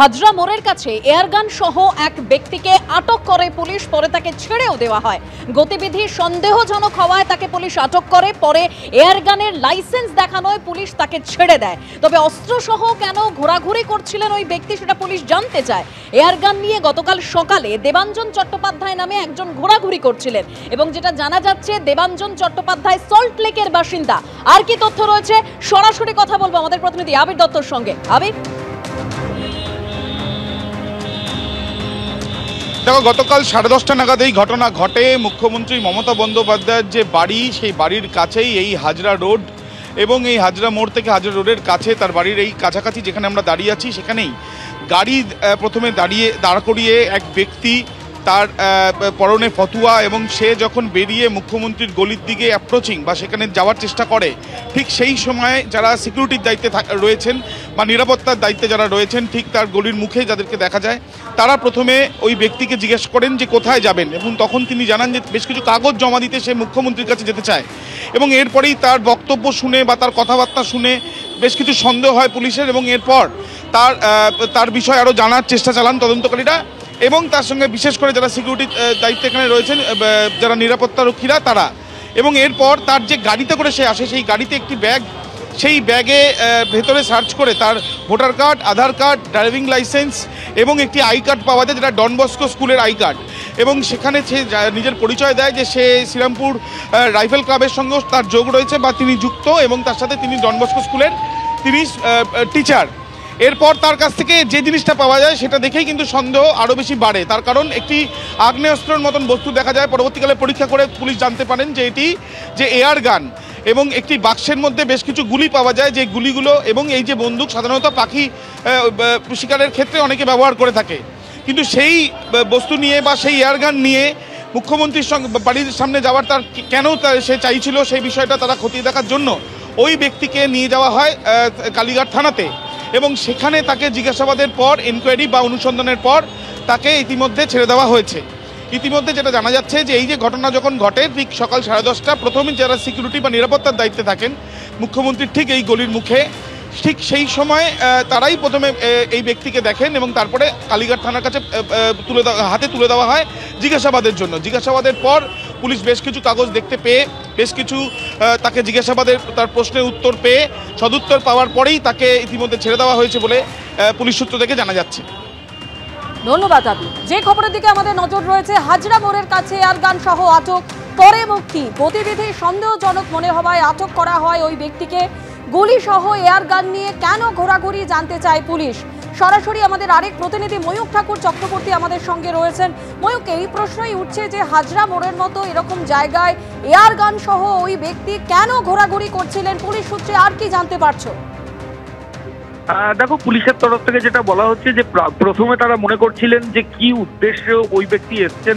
হাজরা মোড়ের কাছে এয়ারগান সহ এক ব্যক্তিকে আটক করে পুলিশ, পরে তাকে ছেড়েও দেওয়া হয়। গতিবিধি সন্দেহজনক হওয়ায় তাকে পুলিশ আটক করে, পরে এয়ারগানের লাইসেন্স দেখানোয় পুলিশ তাকে ছেড়ে দেয়। তবে অস্ত্রসহ কেন ঘোরাঘুরি করছিলেন ওই ব্যক্তি সেটা পুলিশ জানতে চায়। এয়ারগান নিয়ে গতকাল সকালে দেবাঞ্জন চট্টোপাধ্যায় নামে একজন ঘোরাঘুরি করছিলেন এবং যেটা জানা যাচ্ছে দেবাঞ্জন চট্টোপাধ্যায় সল্ট লেকের বাসিন্দা। আর কি তথ্য রয়েছে সরাসরি কথা বলবো আমাদের প্রতিনিধি আবির দত্তর সঙ্গে। আবির, দেখো, গতকাল 10:30 নাগাদ এই ঘটনা ঘটে। মুখ্যমন্ত্রী মমতা বন্দ্যোপাধ্যায়ের যে বাড়ি, সেই বাড়ির কাছেই এই হাজরা রোড এবং এই হাজরা মোড় থেকে হাজরা রোডের কাছে তার বাড়ির এই কাছাকাছি যেখানে আমরা দাঁড়িয়ে আছি, সেখানেই গাড়ি প্রথমে দাঁড় করিয়ে এক ব্যক্তি, তার পরনে ফতুয়া, এবং সে যখন বেরিয়ে মুখ্যমন্ত্রীর গলির দিকে অ্যাপ্রোচিং বা সেখানে যাওয়ার চেষ্টা করে, ঠিক সেই সময় যারা সিকিউরিটির দায়িত্বে রয়েছেন বা নিরাপত্তার দায়িত্বে যারা রয়েছেন, ঠিক তার গলির মুখে যাদেরকে দেখা যায়, তারা প্রথমে ওই ব্যক্তিকে জিজ্ঞেস করেন যে কোথায় যাবেন, এবং তখন তিনি জানান যে বেশ কিছু কাগজ জমা দিতে সে মুখ্যমন্ত্রীর কাছে যেতে চায়। এবং এরপরেই তার বক্তব্য শুনে বা তার কথাবার্তা শুনে বেশ কিছু সন্দেহ হয় পুলিশের, এবং এরপর তার বিষয়ে আরও জানার চেষ্টা চালান তদন্তকারীরা, এবং তার সঙ্গে বিশেষ করে যারা সিকিউরিটি দায়িত্বে এখানে রয়েছেন, যারা নিরাপত্তারক্ষীরা তারা। এবং এরপর তার যে গাড়িতে করে সে আসে, সেই গাড়িতে একটি ব্যাগ, সেই ব্যাগে ভেতরে সার্চ করে তার ভোটার কার্ড, আধার কার্ড, ড্রাইভিং লাইসেন্স এবং একটি আই কার্ড পাওয়া যায়, যেটা ডন বস্কো স্কুলের আই কার্ড। এবং সেখানে সে নিজের পরিচয় দেয় যে সে শ্রীরামপুর রাইফেল ক্লাবের সঙ্গেও তার যোগ রয়েছে বা তিনি যুক্ত, এবং তার সাথে তিনি ডন বস্কো স্কুলের তিনি টিচার। এরপর তার কাছ থেকে যে জিনিসটা পাওয়া যায় সেটা দেখেই কিন্তু সন্দেহ আরও বেশি বাড়ে। তার কারণ একটি আগ্নেয়াস্ত্রের মতন বস্তু দেখা যায়। পরবর্তীকালে পরীক্ষা করে পুলিশ জানতে পারেন যে এটি যে এয়ার গান, এবং একটি বাক্সের মধ্যে বেশ কিছু গুলি পাওয়া যায়, যে গুলিগুলো এবং এই যে বন্দুক সাধারণত পাখি শিকারের ক্ষেত্রে অনেকে ব্যবহার করে থাকে। কিন্তু সেই বস্তু নিয়ে বা সেই এয়ার গান নিয়ে মুখ্যমন্ত্রীর সঙ্গে বাড়ির সামনে যাওয়ার তার কেন সে চাইছিল সেই বিষয়টা তারা খতিয়ে দেখার জন্য ওই ব্যক্তিকে নিয়ে যাওয়া হয় কালীঘাট থানাতে, এবং সেখানে তাকে জিজ্ঞাসাবাদের পর, এনকোয়ারি বা অনুসন্ধানের পর তাকে ইতিমধ্যে ছেড়ে দেওয়া হয়েছে। ইতিমধ্যে যেটা জানা যাচ্ছে যে এই যে ঘটনা যখন ঘটে ঠিক সকাল 10:30, প্রথমে যারা সিকিউরিটি বা নিরাপত্তার দায়িত্বে থাকেন মুখ্যমন্ত্রীর ঠিক এই গলির মুখে, ঠিক সেই সময় তারাই প্রথমে এই ব্যক্তিকে দেখেন, এবং তারপরে কালীঘাট থানার কাছে হাতে তুলে দেওয়া হয় জিজ্ঞাসাবাদের জন্য। জিজ্ঞাসাবাদের পর পুলিশ বেশ কিছু কাগজ দেখতে পেয়ে, বেশ কিছু তাকে জিজ্ঞাসাবাদের তার প্রশ্নের উত্তর পেয়ে, সদুত্তর পাওয়ার পরেই তাকে ইতিমধ্যে ছেড়ে দেওয়া হয়েছে বলে পুলিশ সূত্র থেকে জানা যাচ্ছে। ধন্যবাদ আবি। যে খবরের দিকে আমাদের নজর রয়েছে, হাজরা মোড়ের কাছে এয়ারগান সহ আটক, পরে মুক্তি। গতিবিধি সন্দেহজনক মনে হওয়ায় আটক করা হয় ওই ব্যক্তিকে। গুলি সহ এয়ারগান নিয়ে কেন ঘোরাঘুরি জানতে চায় পুলিশ। সরাসরি আমাদের আরেক প্রতিনিধি ময়ূক ঠাকুর চক্রবর্তী আমাদের সঙ্গে রয়েছেন। ময়ূক, এই প্রশ্নই উঠছে যে হাজরা মোড়ের মতো এরকম জায়গায় এয়ারগান সহ ওই ব্যক্তি কেন ঘোরাঘুরি করছিলেন, পুলিশ সূত্রে আর কি জানতে পারছো? দেখো, পুলিশের তরফ থেকে যেটা বলা হচ্ছে যে প্রথমে তারা মনে করছিলেন যে কি উদ্দেশ্যে ওই ব্যক্তি এসছেন,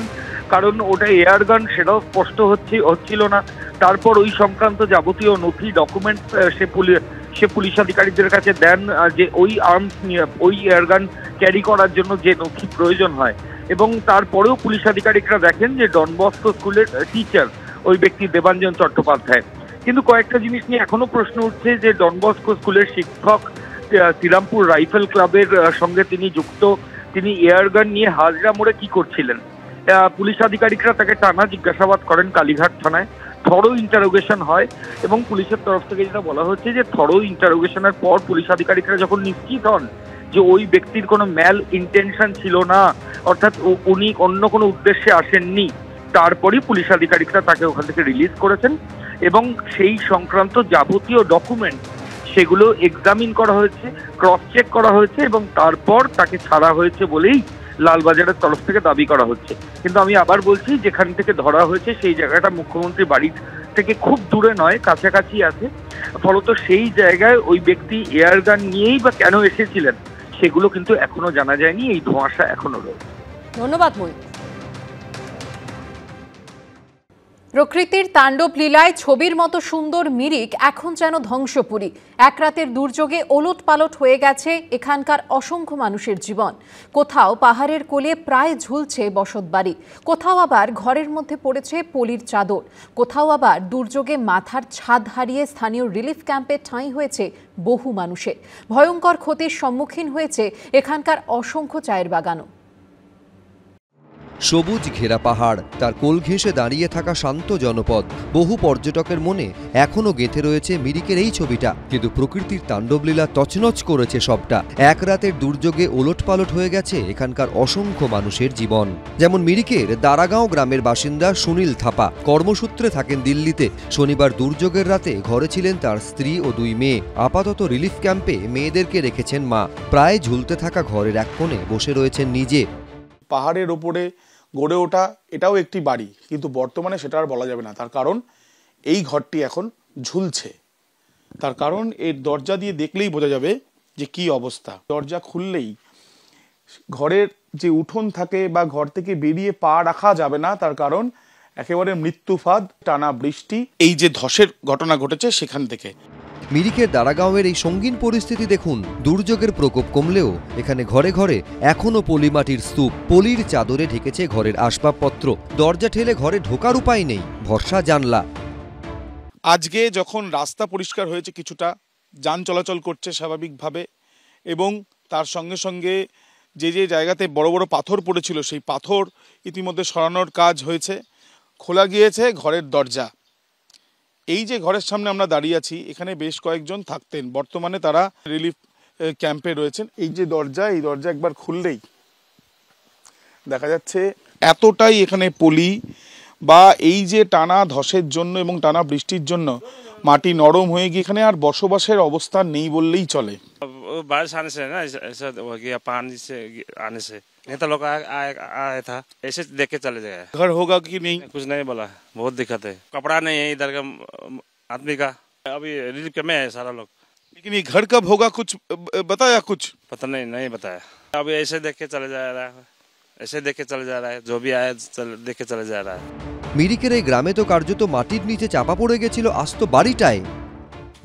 কারণ ওটা এয়ার গান সেটাও স্পষ্ট হচ্ছিল না। তারপর ওই সংক্রান্ত যাবতীয় নথি ডকুমেন্টস সে পুলিশ আধিকারিকদের কাছে দেন, যে ওই আর্মস নিয়ে ওই এয়ার গান ক্যারি করার জন্য যে নথি প্রয়োজন হয়। এবং তারপরেও পুলিশ আধিকারিকরা দেখেন যে ডন বস্কো স্কুলের টিচার ওই ব্যক্তি দেবাঞ্জন চট্টোপাধ্যায়। কিন্তু কয়েকটা জিনিস নিয়ে এখনো প্রশ্ন উঠছে যে ডন বস্কো স্কুলের শিক্ষক, শ্রীরামপুর রাইফেল ক্লাবের সঙ্গে তিনি যুক্ত, তিনি এয়ারগান নিয়ে হাজরা মোড়ে কি করছিলেন। পুলিশ আধিকারিকরা তাকে টানা জিজ্ঞাসাবাদ করেন কালীঘাট থানায়, থরো ইন্টারোগেশন হয়, এবং পুলিশের তরফ থেকে যেটা বলা হচ্ছে যে থরো ইন্টারোগেশনের পর পুলিশ আধিকারিকরা যখন নিশ্চিত হন যে ওই ব্যক্তির কোনো ম্যাল ইন্টেনশন ছিল না, অর্থাৎ উনি অন্য কোনো উদ্দেশ্যে আসেননি, তারপরই পুলিশ আধিকারিকরা তাকে ওখান থেকে রিলিজ করেছেন, এবং সেই সংক্রান্ত যাবতীয় ডকুমেন্ট সেগুলো এক্সামিন করা হয়েছে, ক্রস চেক করা হয়েছে, এবং তারপর তাকে ছাড়া হয়েছে বলেই লালবাজারের তরফ থেকে দাবি করা হচ্ছে। কিন্তু আমি আবার বলছি, যেখান থেকে ধরা হয়েছে সেই জায়গাটা মুখ্যমন্ত্রী বাড়ির থেকে খুব দূরে নয়, কাছাকাছি আছে। ফলত সেই জায়গায় ওই ব্যক্তি এয়ারগান নিয়েই বা কেন এসেছিলেন সেগুলো কিন্তু এখনো জানা যায়নি, এই ধোঁয়াশা এখনো রয়েছে। ধন্যবাদ ময়ূক। প্রকৃতির তাণ্ডব লীলায় ছবির মতো সুন্দর মিরিক এখন যেন ধ্বংসপুরী। এক রাতের দুর্যোগে ওলটপালট হয়ে গেছে এখানকার অসংখ্য মানুষের জীবন। কোথাও পাহাড়ের কোলে প্রায় ঝুলছে বসতবাড়ি, কোথাও আবার ঘরের মধ্যে পড়েছে পলির চাদর, কোথাও আবার দুর্যোগে মাথার ছাদ হারিয়ে স্থানীয় রিলিফ ক্যাম্পে ঠাঁই হয়েছে বহু মানুষের। ভয়ঙ্কর ক্ষতির সম্মুখীন হয়েছে এখানকার অসংখ্য চায়ের বাগানও। সবুজ ঘেরা পাহাড়, তার কোল ঘেঁষে দাঁড়িয়ে থাকা শান্ত জনপদ, বহু পর্যটকের মনে এখনো গেঁথে রয়েছে মিরিকের এই ছবিটা। কিন্তু প্রকৃতির তাণ্ডবলীলা তছনছ করেছে সবটা। এক রাতের দুর্যোগে ওলটপালট হয়ে গেছে এখানকার অসংখ্য মানুষের জীবন। যেমন মিরিকের দারাগাঁও গ্রামের বাসিন্দা সুনীল থাপা, কর্মসূত্রে থাকেন দিল্লিতে। শনিবার দুর্যোগের রাতে ঘরে ছিলেন তার স্ত্রী ও 2 মেয়ে। আপাতত রিলিফ ক্যাম্পে মেয়েদেরকে রেখেছেন মা। প্রায় ঝুলতে থাকা ঘরের এক কোণে বসে রয়েছেন নিজে। পাহাড়ের ওপরে গড়ে ওঠা এটাও একটি বাড়ি, কিন্তু বর্তমানে সেটা আর বলা যাবে না। তার কারণ এই ঘরটি এখন ঝুলছে। তার কারণ এর দরজা দিয়ে দেখলেই বোঝা যাবে যে কি অবস্থা। দরজা খুললেই ঘরের যে উঠোন থাকে বা ঘর থেকে বেরিয়ে পা রাখা যাবে না। তার কারণ একেবারে মৃত্যুফাদ, টানা বৃষ্টি, এই যে ধসের ঘটনা ঘটেছে সেখান থেকে। মিরিকের দারাগাঁওয়ের এই সঙ্গীন পরিস্থিতি দেখুন। দুর্যোগের প্রকোপ কমলেও এখানে ঘরে ঘরে এখনো পলিমাটির স্তূপ, পলির চাদরে ঢেকেছে ঘরের আসবাবপত্র। দরজা ঠেলে ঘরে ঢোকার উপায় নেই, ভরসা জানলা। আজকে যখন রাস্তা পরিষ্কার হয়েছে, কিছুটা যান চলাচল করছে স্বাভাবিকভাবে, এবং তার সঙ্গে সঙ্গে যে যে জায়গাতে বড় বড় পাথর পড়েছিল সেই পাথর ইতিমধ্যে সরানোর কাজ হয়েছে। খোলা গিয়েছে ঘরের দরজা। এই যে ঘরের সামনে আমরা দাঁড়িয়ে আছি, এখানে বেশ কয়েকজন থাকতেন, বর্তমানে তারা রিলিফ ক্যাম্পে রয়েছেন। এই যে দরজা, এই দরজা একবার খুললেই দেখা যাচ্ছে এতটাই এখানে পলি, বা এই যে টানা ধসের জন্য এবং টানা বৃষ্টির জন্য মাটি নরম হয়ে গিয়ে এখানে আর বসবাসের অবস্থা নেই বললেই চলে। बारिश आने से ना ऐसा हो गया, पानी से आने से नेता लोग आया था, ऐसे देख के चले गए। घर होगा कि नहीं कुछ नहीं बोला, बहुत दिक्कत है। कपड़ा नहीं है इधर का आदमी का, अभी रिलीफ में है सारा लोग। लेकिन ये घर कब होगा कुछ बताया? कुछ पता नहीं बताया। अभी ऐसे देख के चले जा रहा है, ऐसे देख के चले जा रहा है, जो भी आया देख के चले जा रहा है। মিরিকের এই গ্রামে তো কার্যত মাটির নিচে চাপা পড়ে গেছিল আস্ত বাড়িটায়।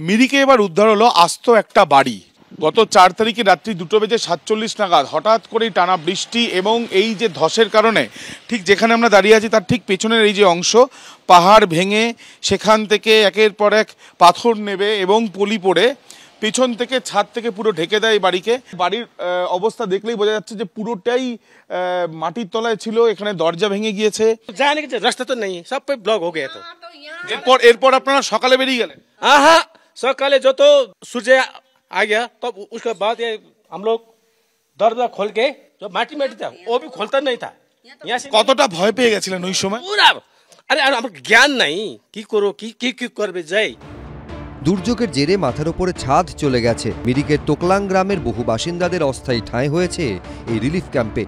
মিরিকে এবার উদ্ধার হলো আস্ত একটা বাড়ি। গত 4 তারিখে রাত্রি 2:47 নাগাদ হঠাৎ করেই টানা বৃষ্টি এবং এই যে ধসের কারণে ঠিক যেখানে আমরা দাঁড়িয়ে আছি তার ঠিক পেছনের এই যে অংশ, পাহাড় ভেঙে সেখান থেকে একের পর এক পাথর নেবে এবং পলি পড়ে পেছন থেকে ছাদ থেকে পুরো ঢেকে দেয় বাড়িকে। বাড়ির অবস্থা দেখলেই বোঝা যাচ্ছে যে পুরোটাই মাটির তলায় ছিল। এখানে দরজা ভেঙে গিয়েছে, जाने के रास्ता तो नहीं है, सब पे ब्लॉक हो गया। तो এরপর আপনারা সকালে বেরিয়ে গেলেন? हाँ, सकाले जो तो सूर्य आ गया, तब उसके बाद ये हम लोग दरवाजा खोल के, जो माटी था वो भी खोलता नहीं था। यहाँ से কতটা ভয় পেয়ে গেছিলেন ওই সময়? पूरा अरे আমার জ্ঞান নাই, কি করো কি করবে যাই। দুর্যোগের জেরে মাথার উপরে ছাদ চলে গেছে। মিরিকের তোকলাং গ্রামের বহু বাসিন্দাদের অস্থায়ী ঠাঁই হয়েছে এই রিলিফ ক্যাম্পে।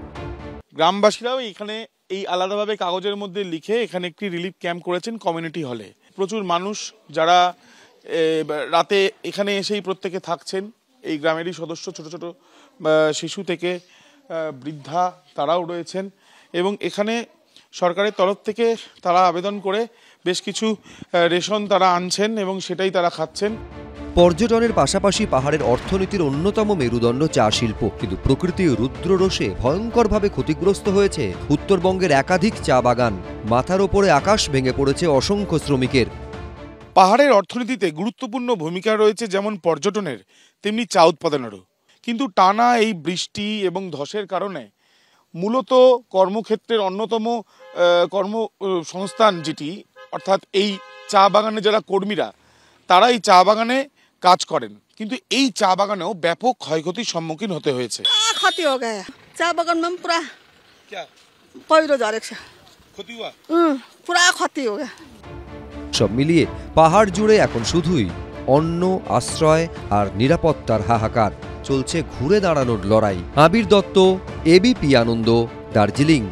গ্রামবাসীরাও এখানে এই আলাদাভাবে কাগজের মধ্যে লিখে এখানে একটি রিলিফ ক্যাম্প করেছেন কমিউনিটি হলে। প্রচুর মানুষ যারা রাতে এখানে এসেই প্রত্যেকে থাকছেন, এই গ্রামেরই সদস্য, ছোট ছোট শিশু থেকে বৃদ্ধা তারাও রয়েছেন, এবং এখানে সরকারের তরফ থেকে তারা আবেদন করে বেশ কিছু রেশন তারা আনছেন এবং সেটাই তারা খাচ্ছেন। পর্যটনের পাশাপাশি পাহাড়ের অর্থনীতির অন্যতম মেরুদণ্ড চা শিল্প। কিন্তু প্রকৃতির রুদ্ররোষে ভয়ঙ্করভাবে ক্ষতিগ্রস্ত হয়েছে উত্তরবঙ্গের একাধিক চা বাগান। মাথার ওপরে আকাশ ভেঙে পড়েছে অসংখ্য শ্রমিকের। পাহাড়ের অর্থনীতিতে গুরুত্বপূর্ণ ভূমিকা রয়েছে যেমন পর্যটনের, তেমনি চা উৎপাদনেরও। কিন্তু টানা এই বৃষ্টি এবং ধসের কারণে মূলত কর্মক্ষেত্রের অন্যতম কর্মসংস্থান যেটি, অর্থাৎ এই চা বাগানে যারা কর্মীরা, তারা এই চা বাগানে কাজ করেন, কিন্তু এই চা বাগানেও ব্যাপক ক্ষয়ক্ষতির সম্মুখীন হতে হয়েছে। ক্ষতি हो गया চা বাগান में पूरा पहिरो झरेको छ, पूरा क्षति हो गया। সব মিলিয়ে পাহাড় জুড়ে এখন শুধুই অন্ন, আশ্রয় আর নিরাপত্তার হাহাকার। চলছে ঘুরে দাঁড়ানোর লড়াই। আবির দত্ত, এবিপি আনন্দ, দার্জিলিং।